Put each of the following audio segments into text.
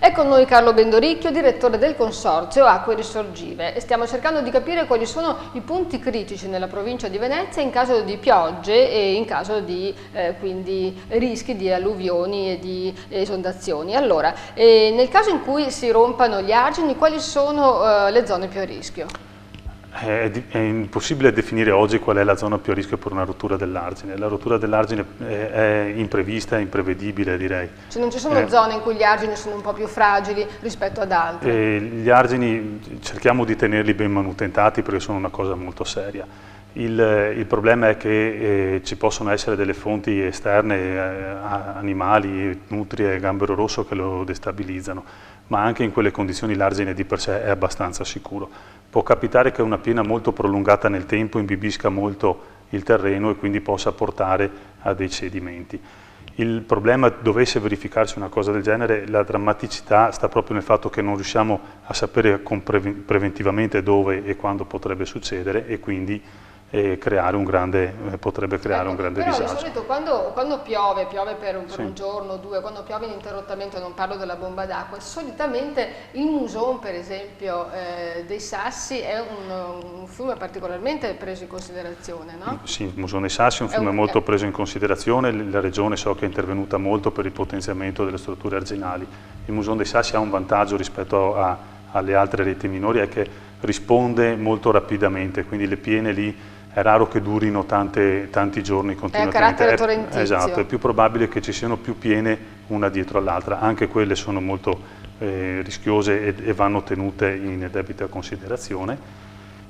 È con noi Carlo Bendoricchio, direttore del Consorzio Acque Risorgive, e stiamo cercando di capire quali sono i punti critici nella provincia di Venezia in caso di piogge e in caso di quindi rischi di alluvioni e di esondazioni. Allora, nel caso in cui si rompano gli argini, quali sono le zone più a rischio? È impossibile definire oggi qual è la zona più a rischio per una rottura dell'argine. La rottura dell'argine è imprevista, è imprevedibile, direi. Cioè non ci sono zone in cui gli argini sono un po' più fragili rispetto ad altre? Gli argini cerchiamo di tenerli ben manutentati perché sono una cosa molto seria. Il problema è che ci possono essere delle fonti esterne, animali, nutrie, gambero rosso che lo destabilizzano, ma anche in quelle condizioni l'argine di per sé è abbastanza sicuro. Può capitare che una piena molto prolungata nel tempo imbibisca molto il terreno e quindi possa portare a dei cedimenti. Il problema, dovesse verificarsi una cosa del genere, la drammaticità sta proprio nel fatto che non riusciamo a sapere preventivamente dove e quando potrebbe succedere e quindi potrebbe creare un grande però disagio. Di solito quando piove per un giorno o due, quando piove ininterrottamente, non parlo della bomba d'acqua, solitamente il Muson, per esempio, dei Sassi è un fiume particolarmente preso in considerazione, no? Sì, il Muson dei Sassi è un fiume molto preso in considerazione, la regione so che è intervenuta molto per il potenziamento delle strutture arginali. Il Muson dei Sassi ha un vantaggio rispetto alle altre reti minori, è che risponde molto rapidamente, quindi le piene lì è raro che durino tanti giorni continuamente. È a carattere torrentizio. Esatto, è più probabile che ci siano più piene una dietro l'altra, anche quelle sono molto rischiose e vanno tenute in debita considerazione.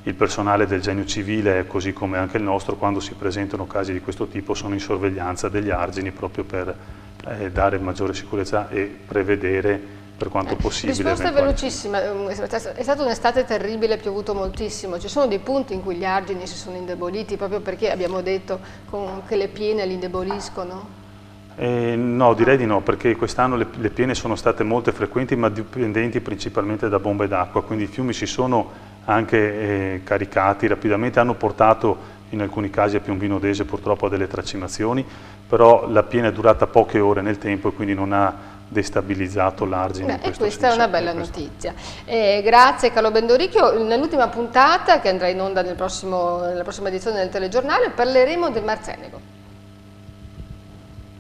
Il personale del Genio Civile, così come anche il nostro, quando si presentano casi di questo tipo sono in sorveglianza degli argini proprio per dare maggiore sicurezza e prevedere per quanto possibile. Risposta velocissima, è stata un'estate terribile, è piovuto moltissimo, ci sono dei punti in cui gli argini si sono indeboliti proprio perché abbiamo detto che le piene li indeboliscono? No, direi di no, perché quest'anno le piene sono state molto frequenti ma dipendenti principalmente da bombe d'acqua, quindi i fiumi si sono anche caricati rapidamente, hanno portato in alcuni casi a Piombino Dese purtroppo a delle tracimazioni, però la piena è durata poche ore nel tempo e quindi non ha destabilizzato l'argine. E questa è una bella notizia. Grazie Carlo Bendoricchio. Nell'ultima puntata, che andrà in onda nella prossima edizione del telegiornale, parleremo del Marcenego.